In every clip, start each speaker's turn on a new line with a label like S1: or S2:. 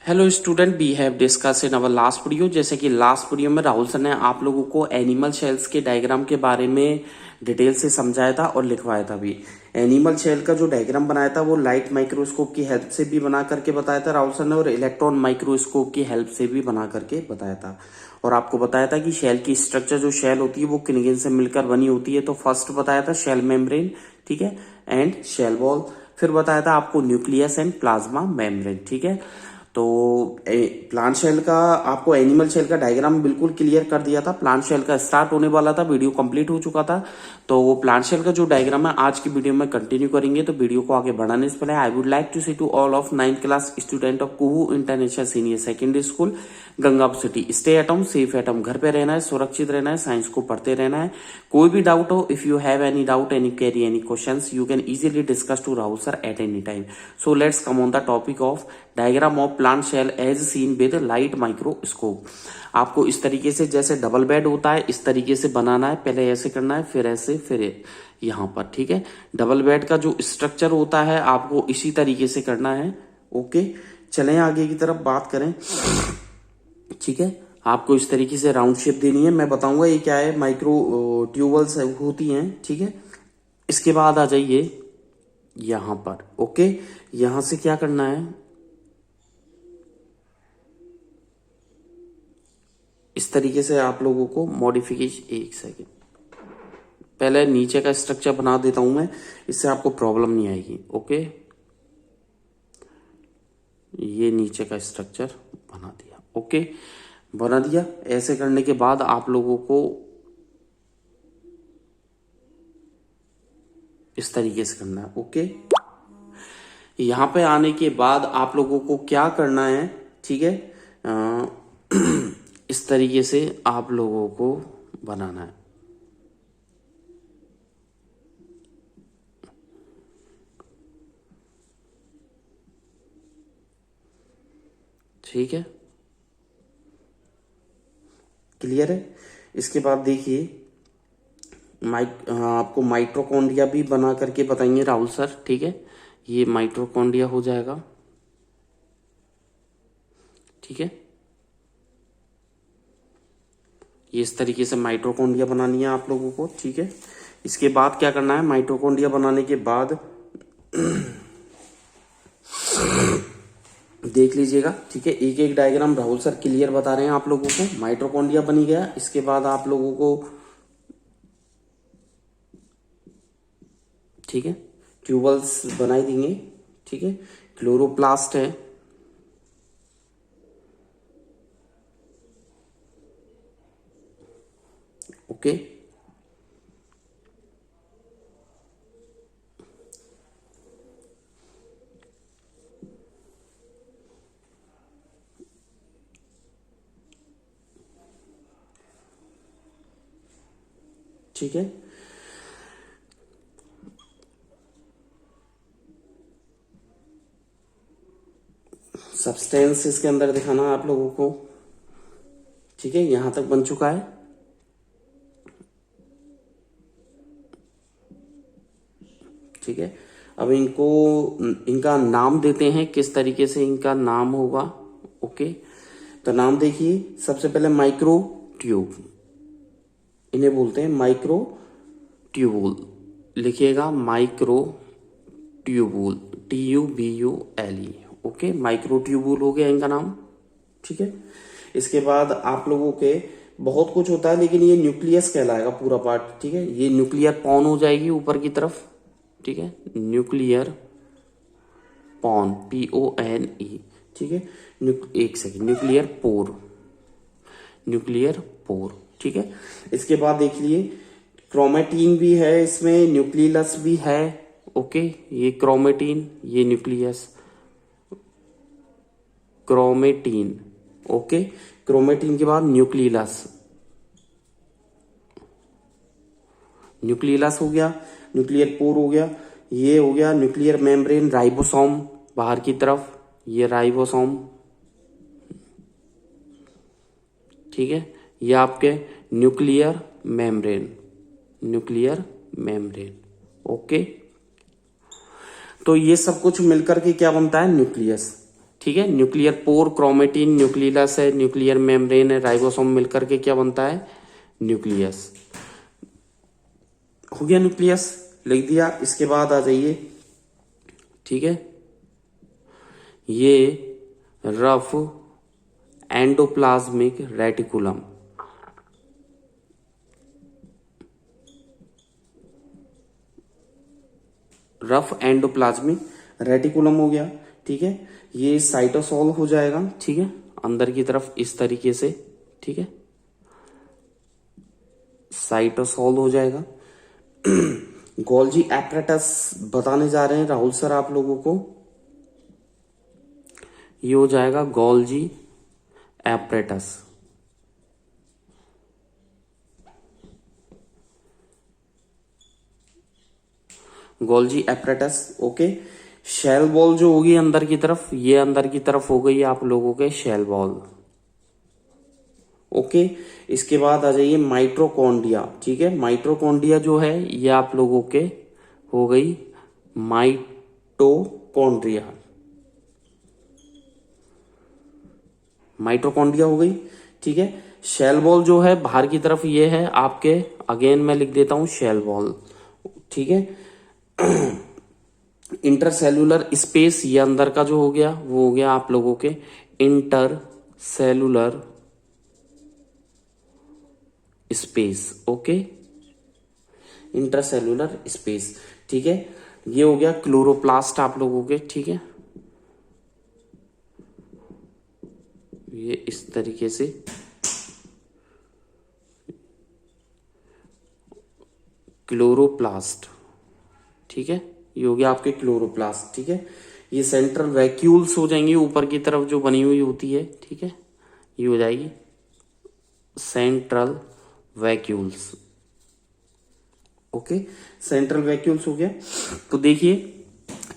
S1: Hello student, we have discuss in our last video. जैसे कि last video में Rahul sir ने आप लोगों को एनिमल शेल्स के डायग्राम के बारे में डिटेल से समझाया था और लिखवाया था भी। एनिमल शेल का जो डायग्राम बनाया था वो लाइट माइक्रोस्कोप की हेल्प से भी बना करके बताया था राहुल सर ने, और इलेक्ट्रॉन माइक्रोस्कोप की हेल्प से भी बना करके बताया था। और आपको बताया था कि शेल की स्ट्रक्चर जो शेल होती है वो किन किन से मिलकर बनी होती है। तो फर्स्ट बताया था शेल मेम्ब्रेन, ठीक है, एंड शेल वॉल। फिर बताया था आपको न्यूक्लियस एंड प्लाज्मा मेम्ब्रेन, ठीक है। तो प्लांट शेल का आपको एनिमल शेल का डायग्राम बिल्कुल क्लियर कर दिया था। प्लांट शेल का स्टार्ट होने वाला था, वीडियो कंप्लीट हो चुका था। तो वो प्लांट शेल का जो डायग्राम है आज की वीडियो में कंटिन्यू करेंगे। तो वीडियो को आगे बढ़ाने से पहले I would like to say to all of 9th class student of Kuhu international senior secondary school Gangapur City, stay at home, safe at home, घर पे रहना है, सुरक्षित रहना है, साइंस को पढ़ते रहना है। कोई भी डाउट हो, if you have any doubt, any query, any questions, you can easily discuss to Rahul sir at any time. So let's come on the topic of diagram of plant cell as seen with light microscope. आपको इस तरीके से, जैसे double bed होता है इस तरीके से बनाना है। पहले ऐसे करना है, फिर ऐसे, फिर यहाँ पर, ठीक है। डबल बेड का जो स्ट्रक्चर होता है आपको इसी तरीके से करना है। ओके, चलें आगे की तरफ बात करें, ठीक है। आपको इस तरीके से राउंड शेप देनी है। मैं बताऊंगा ये क्या है, माइक्रो ट्यूबल्स होती हैं, ठीक है। इसके बाद आ जाइए यहां पर। ओके, यहां से क्या करना है, इस तरीके से आप लोगों को मॉडिफिकेशन, एक सेकेंड, पहले नीचे का स्ट्रक्चर बना देता हूं मैं, इससे आपको प्रॉब्लम नहीं आएगी। ओके, ये नीचे का स्ट्रक्चर बना दिया। ओके, बना दिया। ऐसे करने के बाद आप लोगों को इस तरीके से करना है। ओके, यहां पे आने के बाद आप लोगों को क्या करना है, ठीक है, इस तरीके से आप लोगों को बनाना है। ठीक है, क्लियर है। इसके बाद देखिए आपको माइटोकॉन्ड्रिया भी बना करके बताएंगे राहुल सर, ठीक है। ये माइटोकॉन्ड्रिया हो जाएगा, ठीक है। ये इस तरीके से माइटोकॉन्ड्रिया बनानी है आप लोगों को, ठीक है। इसके बाद क्या करना है, माइटोकॉन्ड्रिया बनाने के बाद देख लीजिएगा, ठीक है। एक एक डायग्राम राहुल सर क्लियर बता रहे हैं आप लोगों को। माइटोकॉन्ड्रिया बनी गया, इसके बाद आप लोगों को, ठीक है, ट्यूबल्स बनाई देंगे, ठीक है। क्लोरोप्लास्ट है, ओके। ठीक है, सब्सटेंस इसके अंदर दिखाना आप लोगों को, ठीक है। यहां तक बन चुका है, ठीक है। अब इनको, इनका नाम देते हैं, किस तरीके से इनका नाम होगा। ओके, तो नाम देखिए, सबसे पहले माइक्रो ट्यूब, इन्हें बोलते हैं माइक्रो ट्यूबुल। लिखिएगा micro tubule, TUBULE। Okay, micro tubule हो गया इनका नाम, ठीक है। इसके बाद आप लोगों के बहुत कुछ होता है, लेकिन ये न्यूक्लियस कहलाएगा पूरा पार्ट, ठीक है। ये न्यूक्लियर पॉन हो जाएगी ऊपर की तरफ, ठीक है, न्यूक्लियर पॉन, PONE, ठीक है। एक second, nuclear pore, nuclear pore, ठीक है। इसके बाद देख लिए क्रोमेटीन भी है इसमें, न्यूक्लियस भी है। ओके, ये क्रोमेटीन, ये न्यूक्लियस, क्रोमेटीन। ओके, क्रोमेटीन के बाद न्यूक्लियस, न्यूक्लियस हो गया, न्यूक्लियर पोर हो गया, ये हो गया न्यूक्लियर मेम्ब्रेन, राइबोसोम बाहर की तरफ, ये राइबोसोम, ठीक है। ये आपके nuclear membrane, nuclear membrane. Okay, तो ये सब कुछ मिलकर के क्या बनता है, न्यूक्लियस, ठीक है। न्यूक्लियर पोर, क्रोमेटिन, न्यूक्लियस है, न्यूक्लियर मेम्ब्रेन है, राइबोसोम मिलकर के क्या बनता है, न्यूक्लियस। हो गया न्यूक्लियस, लिख दिया। इसके बाद आ जाइए, ठीक है, ये rough endoplasmic reticulum, rough endoplasmic reticulum हो गया, ठीक है। ये साइटोसोल हो जाएगा, ठीक है, अंदर की तरफ इस तरीके से, ठीक है, साइटोसोल हो जाएगा। गोल्जी एपरेटस बताने जा रहे हैं राहुल सर आप लोगों को, ये हो जाएगा Golgi apparatus. Golgi apparatus, okay. Cell wall जो होगी अंदर की तरफ, ये अंदर की तरफ हो गई आप लोगों के शेल बॉल, ओके। इसके बाद आ जाइए माइट्रोकॉन्ड्रिया, ठीक है। माइट्रोकॉन्ड्रिया जो है ये आप लोगों के हो गई माइटोकॉन्ड्रिया, माइट्रोकॉन्ड्रिया हो गई, ठीक है। शेल बॉल जो है बाहर की तरफ ये है आपके, अगेन मैं लिख देता हूं शेल बॉल, ठीक है। इंटरसेलुलर स्पेस, ये अंदर का जो हो गया वो हो गया आप लोगों के intercellular space, okay, intercellular space, ठीक है। ये हो गया क्लोरोप्लास्ट आप लोगों के, ठीक है, ये इस तरीके से क्लोरोप्लास्ट, ठीक है, ये हो गया आपके क्लोरोप्लास्ट, ठीक है। ये सेंट्रल वैक्यूल्स हो जाएंगी ऊपर की तरफ जो बनी हुई होती है, ठीक है, ये हो जाएगी central vacuoles, okay. Central vacuoles हो गया। तो देखिए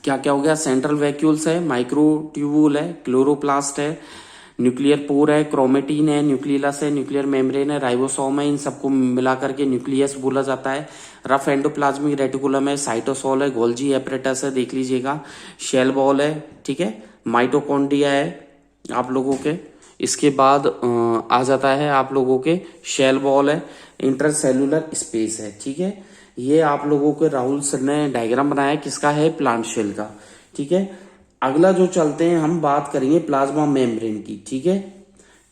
S1: क्या क्या हो गया, सेंट्रल वैक्यूल्स है, माइक्रोट्यूबुल है, क्लोरोप्लास्ट है, न्यूक्लियर पोर है, क्रोमेटिन है, न्यूक्लियस है, न्यूक्लियर मेम्ब्रेन है, राइबोसोम है, इन सबको मिलाकर के न्यूक्लियस बोला जाता है। रफ एंडोप्लाज्मिक रेटिकुलम है, साइटोसोल है, गोल्जी एपरेटस है, देख लीजिएगा, शेल बॉल है, ठीक है, माइटोकॉन्ड्रिया है आप लोगों के। इसके बाद आ जाता है आप लोगों के शेल बॉल है, इंटरसेलुलर स्पेस है, ठीक है। ये आप लोगों के राहुल सर ने डायग्राम बनाया, किसका है, प्लांट शेल का, ठीक है। अगला जो चलते हैं हम बात करेंगे प्लाज्मा मेम्ब्रेन की, ठीक है।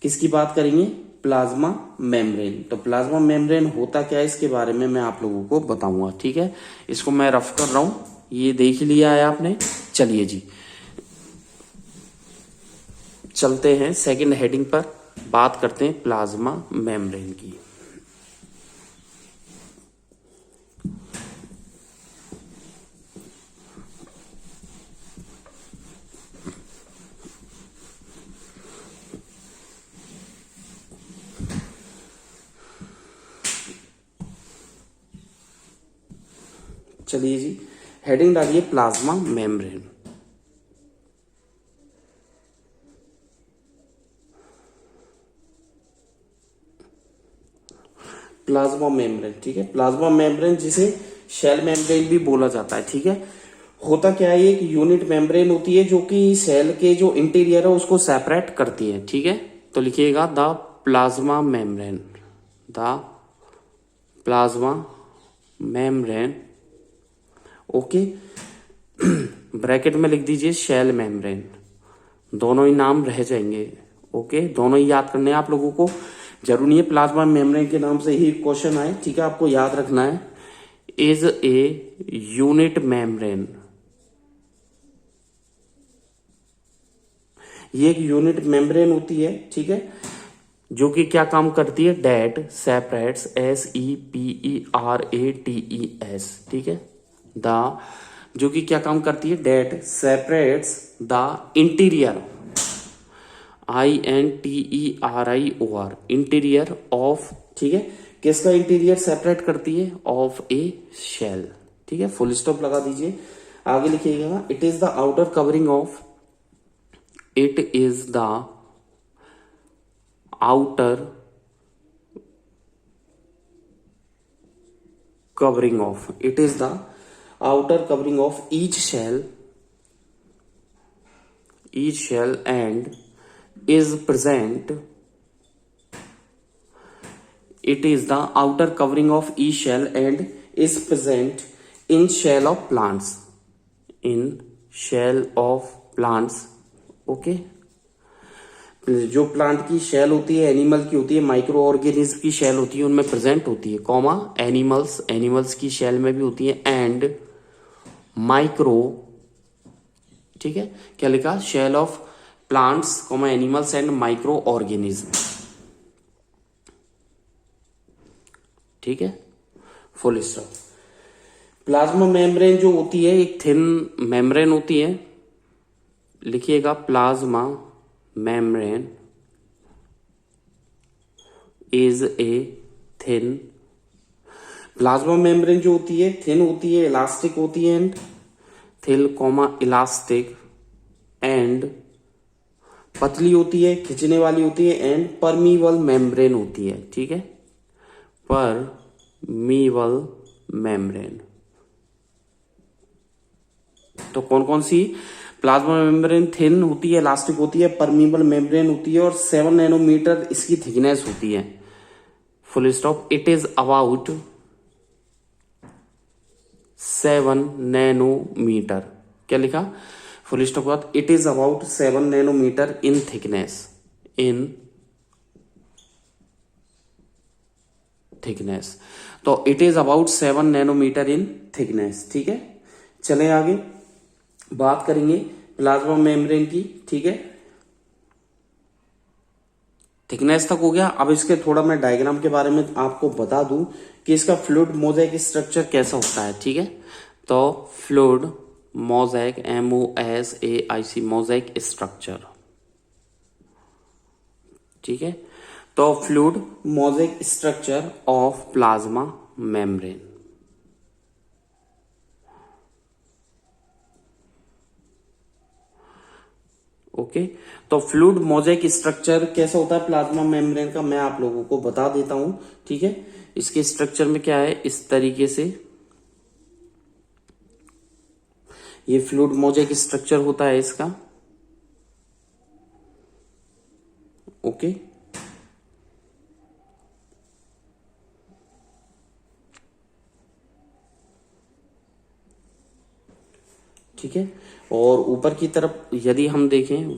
S1: किसकी बात करेंगे, प्लाज्मा मेम्ब्रेन। तो प्लाज्मा मेम्ब्रेन होता क्या है इसके बारे में मैं आप लोगों को बताऊंगा, ठीक है। इसको मैं रफ कर रहा हूं, ये देख लिया है आपने। चलिए जी चलते हैं सेकंड हेडिंग पर, बात करते हैं प्लाज्मा मेम्ब्रेन की। चलिए जी हेडिंग डालिए प्लाज्मा मेम्ब्रेन। प्लाज्मा मेम्ब्रेन, ठीक है। प्लाज्मा मेम्ब्रेन जिसे सेल मेम्ब्रेन भी बोला जाता है, ठीक है। होता क्या है, एक यूनिट मेम्ब्रेन होती है जो कि सेल के जो इंटीरियर है उसको सेपरेट करती है, ठीक है। तो लिखिएगा the plasma membrane, the plasma membrane, okay. Bracket में लिख दीजिए शेल मेम्ब्रेन, दोनों ही नाम रह जाएंगे, ओके। दोनों ही याद करने हैं आप लोगों को, जरूरी नहीं है प्लाज्मा मेम्ब्रेन के नाम से ही क्वेश्चन आए, ठीक है। आपको याद रखना है, इज ए यूनिट मेम्ब्रेन, ये एक यूनिट मेम्ब्रेन होती है, ठीक है, जो कि क्या काम करती है, डेट सेपरेट्स, SEPERATES, ठीक है, द, जो कि क्या काम करती है, that separates the interior, INTERIOR, interior of, ठीक है, किसका इंटीरियर सेपरेट करती है, ऑफ ए शेल, ठीक है। फुल स्टॉप लगा दीजिए, आगे लिखिएगा, it is the outer covering of, it is the outer covering of, it is the outer covering of each each shell and is present. It is the outer covering of each shell and is present in shell of plants. In shell of plants. Okay जो plant की shell होती है, animal की होती है, micro organism की shell होती है, उनमें प्रेजेंट होती है, कॉमा एनिमल्स की शेल में भी होती है, एंड माइक्रो, ठीक है, क्या लिखा, cell of plants, comma animals and microorganism, ठीक है, फुल स्टॉप। प्लाज्मा मेम्ब्रेन जो होती है एक थिन मेम्ब्रेन होती है, लिखिएगा plasma membrane is a thin, plasma membrane जो होती है थिन होती है, इलास्टिक होती है, and thin comma elastic, and पतली होती है, खिंचने वाली होती है, एंड परमीबल मेम्ब्रेन होती है, ठीक है, परमीबल मेम्ब्रेन। तो कौन कौन सी, प्लाज्मा मेम्ब्रेन थिन होती है, इलास्टिक होती है, परमीबल मेम्ब्रेन होती है, और 7 नैनोमीटर इसकी थिकनेस होती है, full stop. It is about 7 nanometre, क्या लिखा, फुल स्टॉप के बाद it is about 7 nanometre in thickness, तो it is about 7 nanometre in thickness, ठीक है। चले आगे बात करेंगे प्लाज्मा मेम्ब्रेन की, ठीक है, थिकनेस तक हो गया। अब इसके थोड़ा मैं डायग्राम के बारे में आपको बता दूं कि इसका फ्लूइड मोज़ेक स्ट्रक्चर कैसा होता है, ठीक है। तो fluid mosaic, MOSAIC mosaic structure, ठीक है, तो fluid mosaic structure of plasma membrane, okay. तो फ्लूइड मोज़ेक स्ट्रक्चर कैसा होता है प्लाज्मा मेम्ब्रेन का, मैं आप लोगों को बता देता हूं, ठीक है। इसके स्ट्रक्चर में क्या है, इस तरीके से ये फ्लूइड मोज़ेक स्ट्रक्चर होता है इसका, ओके। ठीक है, और ऊपर की तरफ यदि हम देखें,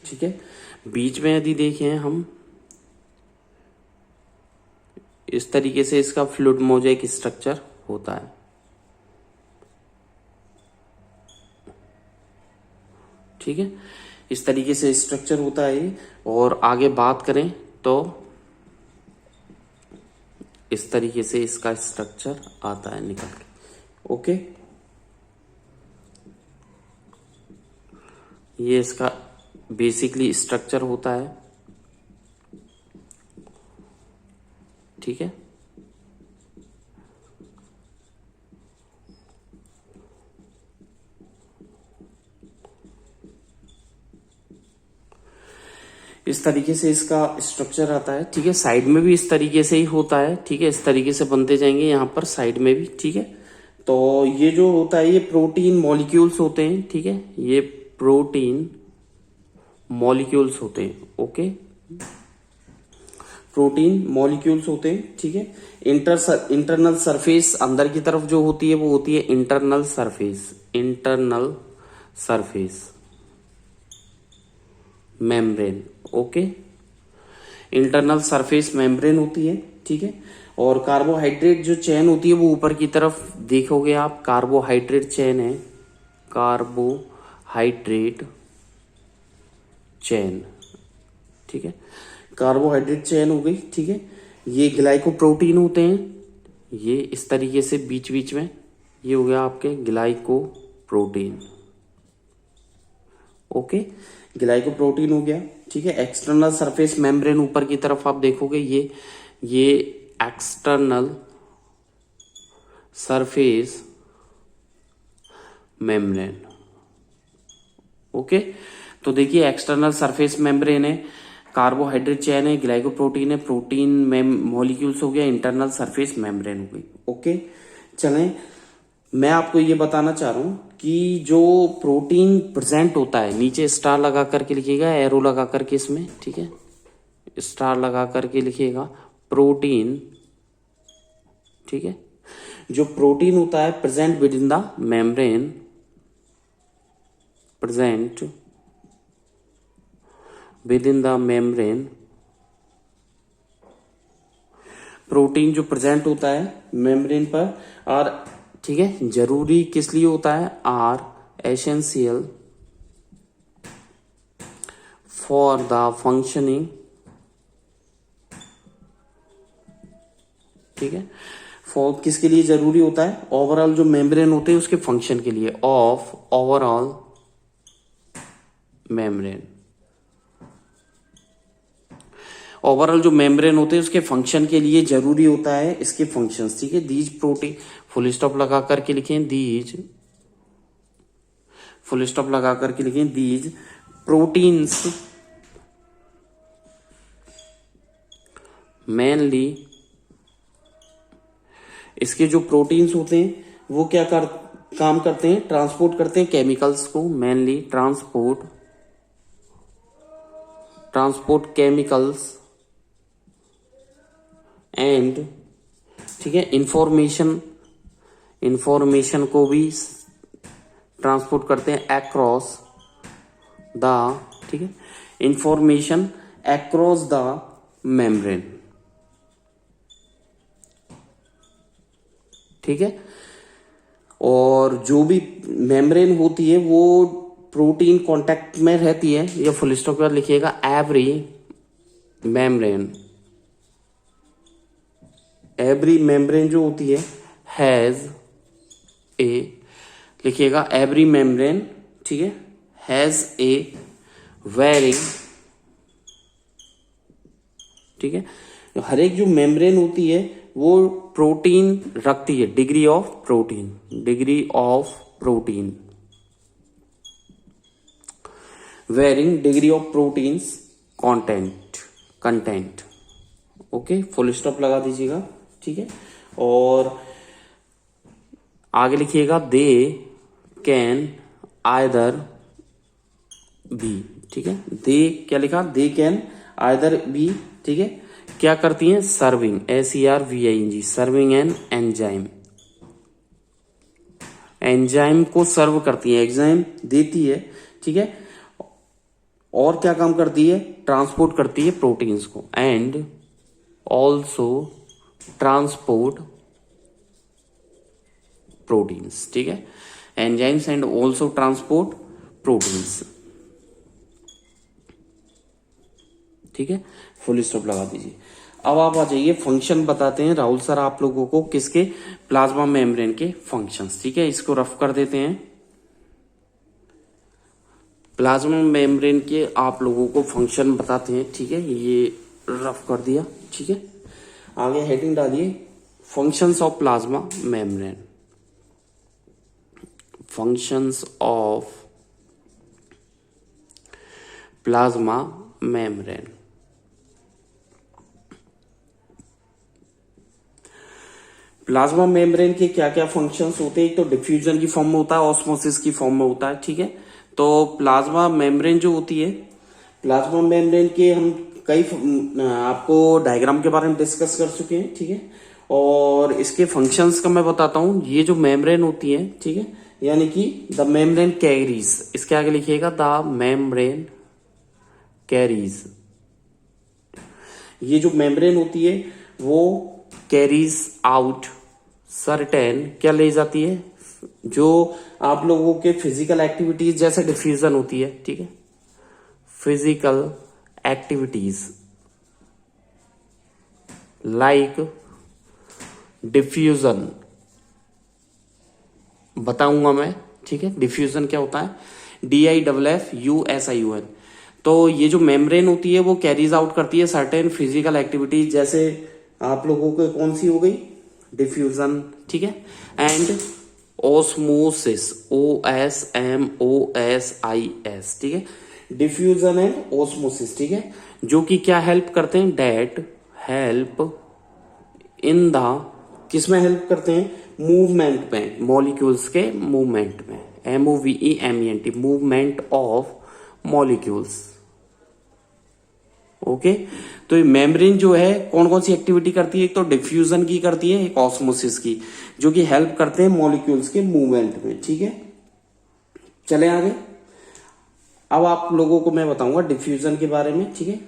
S1: ठीक है, बीच में यदि देखें हम, इस तरीके से इसका फ्लूइड मोज़ेक स्ट्रक्चर होता है, ठीक है, इस तरीके से स्ट्रक्चर होता है ये। और आगे बात करें तो इस तरीके से इसका स्ट्रक्चर आता है निकल के, ओके। ये इसका बेसिकली स्ट्रक्चर होता है, ठीक है। इस तरीके से इसका स्ट्रक्चर आता है, ठीक है। साइड में भी इस तरीके से ही होता है, ठीक है, इस तरीके से बनते जाएंगे यहाँ पर साइड में भी, ठीक है। तो ये जो होता है ये प्रोटीन मॉलिक्यूल्स होते हैं, ठीक है, ये प्रोटीन मॉलिक्यूल्स होते हैं, ओके, प्रोटीन मॉलिक्यूल्स होते हैं, ठीक है। इंटरनल सरफेस अंदर की तरफ जो होती है वो होती है internal surface membrane, okay, internal surface membrane होती है, ठीक है। और कार्बोहाइड्रेट जो चेन होती है वो ऊपर की तरफ देखोगे आप, कार्बोहाइड्रेट चेन है, कार्बोहाइड्रेट चेन, ठीक है, कार्बोहाइड्रेट चेन हो गई, ठीक है। ये ग्लाइकोप्रोटीन होते हैं, ये इस तरीके से बीच बीच में, ये हो गया आपके ग्लाइकोप्रोटीन, ओके, ग्लाइकोप्रोटीन हो गया, ठीक है। एक्सटर्नल सरफेस मेम्ब्रेन ऊपर की तरफ आप देखोगे, ये एक्सटर्नल सरफेस मेम्ब्रेन, ओके। तो देखिए एक्सटर्नल सरफेस मेम्ब्रेन है, कार्बोहाइड्रेट चेन है, ग्लाइकोप्रोटीन है, प्रोटीन मॉलिक्यूल्स हो गया, इंटरनल सरफेस मेम्ब्रेन हो गई। ओके, चलें, मैं आपको ये बताना चाह रहा हूं कि जो प्रोटीन प्रेजेंट होता है, नीचे स्टार लगा करके लिखिएगा, एरो लगा करके इसमें, ठीक है, स्टार लगा करके लिखिएगा प्रोटीन, ठीक है। जो प्रोटीन होता है present with in the membrane, present with in the membrane, protein जो प्रेजेंट होता है मेम्ब्रेन पर, और ठीक है, जरूरी किस लिए होता है, are essential for the functioning, ठीक है, फॉर किसके लिए जरूरी होता है, ओवरऑल जो मेम्ब्रेन होते हैं उसके फंक्शन के लिए, ऑफ ओवरऑल मेम्ब्रेन, ओवरऑल जो मेम्ब्रेन होते हैं उसके फंक्शन के लिए जरूरी होता है इसके फंक्शंस, ठीक है। दीज प्रोटीन, फुल स्टॉप लगा करके लिखें, दीज, फुल स्टॉप लगा करके लिखें, दीज प्रोटीन्स मेनली, इसके जो प्रोटीन्स होते हैं वो क्या काम करते हैं, ट्रांसपोर्ट करते हैं केमिकल्स को, मेनली ट्रांसपोर्ट केमिकल्स एंड, ठीक है, इंफॉर्मेशन को भी ट्रांसपोर्ट करते हैं अक्रॉस द, ठीक है, इंफॉर्मेशन अक्रॉस द मेम्ब्रेन, ठीक है। और जो भी मेम्ब्रेन होती है वो प्रोटीन कांटेक्ट में रहती है, या फुल स्टॉप के बाद लिखिएगा एवरी मेम्ब्रेन जो होती है हैज ए, लिखिएगा एवरी मेम्ब्रेन, ठीक है, हैज ए वेरिंग, ठीक है, हर एक जो मेम्ब्रेन होती है वो प्रोटीन रखती है, degree of protein, varying degree of proteins content, okay, full stop लगा दीजिएगा, ठीक है। और आगे लिखिएगा दे कैन आइदर बी, ठीक है, दे क्या लिखा, दे कैन आइदर बी, ठीक है, क्या करती हैं, serving, SERVING, serving an enzyme, enzyme को सर्व करती है, एंजाइम देती है, ठीक है, और क्या काम करती है, ट्रांसपोर्ट करती है प्रोटीन्स को, एंड ऑल्सो ट्रांसपोर्ट प्रोटीन्स, ठीक है, enzymes and also transport proteins, ठीक है, फुल स्टॉप लगा दीजिए। अब आप आ जाइए, फंक्शन बताते हैं राहुल सर आप लोगों को किसके, प्लाज्मा मेम्ब्रेन के फंक्शंस, ठीक है, इसको रफ कर देते हैं। प्लाज्मा मेम्ब्रेन के आप लोगों को फंक्शन बताते हैं, ठीक है, ये रफ कर दिया, ठीक है। आगे हेडिंग डालिए, functions of plasma membrane, functions of plasma membrane. Plasma membrane के क्या क्या फंक्शंस होते हैं, एक तो डिफ्यूजन की फॉर्म में होता है, ऑस्मोसिस की फॉर्म में होता है, ठीक है। तो प्लाज्मा मेम्ब्रेन जो होती है, प्लाज्मा मेम्ब्रेन के हम कई आपको डायग्राम के बारे में डिस्कस कर चुके हैं, ठीक है, और इसके फंक्शंस का मैं बताता हूं। ये जो मेम्ब्रेन होती है, ठीक है, यानी कि द मेम्ब्रेन कैरीज, इसके आगे लिखिएगा द मेम्ब्रेन कैरीज, ये जो मेम्ब्रेन होती है वो कैरीज आउट सर्टेन, क्या ले जाती है, जो आप लोगों के फिजिकल एक्टिविटीज जैसे डिफ्यूजन होती है, ठीक है, फिजिकल एक्टिविटीज लाइक डिफ्यूजन बताऊंगा मैं, ठीक है। डिफ्यूजन क्या होता है, DIFFUSION। तो ये जो मेम्ब्रेन होती है वो कैरीज आउट करती है सर्टेन फिजिकल एक्टिविटीज, जैसे आप लोगों को कौन सी हो गई, डिफ्यूजन, ठीक है, एंड ओस्मोसिस, OSMOSIS, ठीक है, डिफ्यूजन एंड ऑस्मोसिस, ठीक है, जो कि क्या हेल्प करते हैं, डेट हेल्प इन द, किसमें हेल्प करते हैं, मूवमेंट में, मॉलिक्यूल्स के मूवमेंट में, MOVEMENT, movement of molecules. Okay, तो ये मेम्ब्रेन जो है कौन कौन सी एक्टिविटी करती है, एक तो डिफ्यूजन की करती है, एक ऑस्मोसिस की, जो कि हेल्प करते हैं मॉलिक्यूल्स के मूवमेंट में, ठीक है। चले आगे, अब आप लोगों को मैं बताऊंगा डिफ्यूजन के बारे में, ठीक है।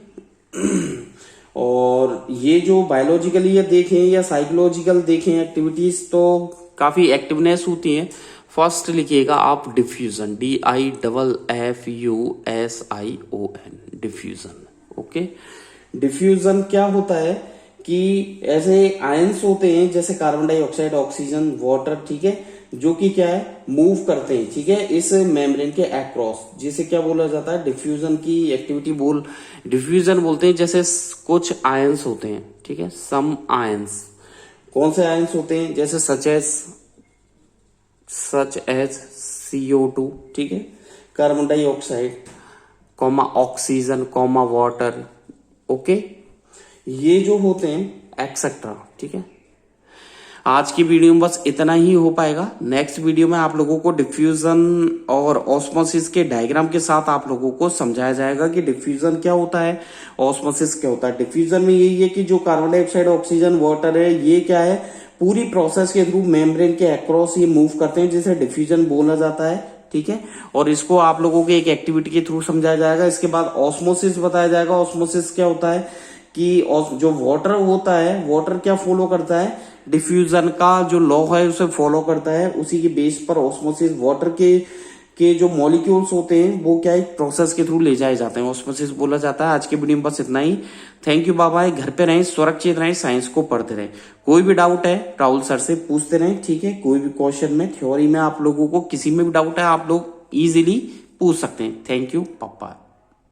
S1: और ये जो बायोलॉजिकली ये देखें या साइकोलॉजिकल देखें एक्टिविटीज, तो काफी एक्टिवनेस होती है। फर्स्ट लिखिएगा आप diffusion, DIFFUSION, diffusion. Okay, diffusion क्या होता है कि ऐसे आयंस होते हैं जैसे कार्बन डाइऑक्साइड, ऑक्सीजन, वाटर, ठीक है, जो कि क्या है, मूव करते हैं, ठीक है, इस मेम्ब्रेन के अक्रॉस, जिसे क्या बोला जाता है, डिफ्यूजन की एक्टिविटी डिफ्यूजन बोलते हैं। जैसे कुछ आयंस होते हैं, ठीक है, सम आयंस, कौन से आयंस होते हैं, जैसे सच एज CO2, ठीक है, carbon dioxide, comma oxygen, comma water, okay, ये जो होते हैं एक्सेट्रा, ठीक है। आज की वीडियो में बस इतना ही हो पाएगा। नेक्स्ट वीडियो में आप लोगों को डिफ्यूजन और ऑस्मोसिस के डायग्राम के साथ आप लोगों को समझाया जाएगा कि डिफ्यूजन क्या होता है, ऑस्मोसिस क्या होता है। डिफ्यूजन में यही है कि जो कार्बन डाइऑक्साइड, ऑक्सीजन, वाटर है, ये क्या है, पूरी प्रोसेस के थ्रू मेम्ब्रेन के अक्रॉस ये मूव करते हैं, जिसे डिफ्यूजन बोला जाता है, ठीक है। और इसको आप लोगों के एक एक्टिविटी के थ्रू समझाया जाएगा। इसके बाद ऑस्मोसिस बताया जाएगा। ऑस्मोसिस क्या होता है कि जो वाटर होता है, वाटर क्या फॉलो करता है, डिफ्यूजन का जो लॉ है उसे फॉलो करता है। उसी के बेस पर ऑस्मोसिस, वाटर के जो मॉलिक्यूल्स होते हैं वो क्या एक प्रोसेस के थ्रू ले जाए जाते हैं, ऑस्मोसिस बोला जाता है। आज के वीडियो में बस इतना ही। Thank you, bye bye. घर पे रहें, सुरक्षित रहें, साइंस को पढ़ते रहें। कोई भी डाउट है राहुल सर से पूछते रहें, ठीक है। कोई भी क्वेश्चन में, थ्योरी में आप लोगों को किसी में भी डाउट है, आप लोग इजीली पूछ सकते हैं। Thank you, bye.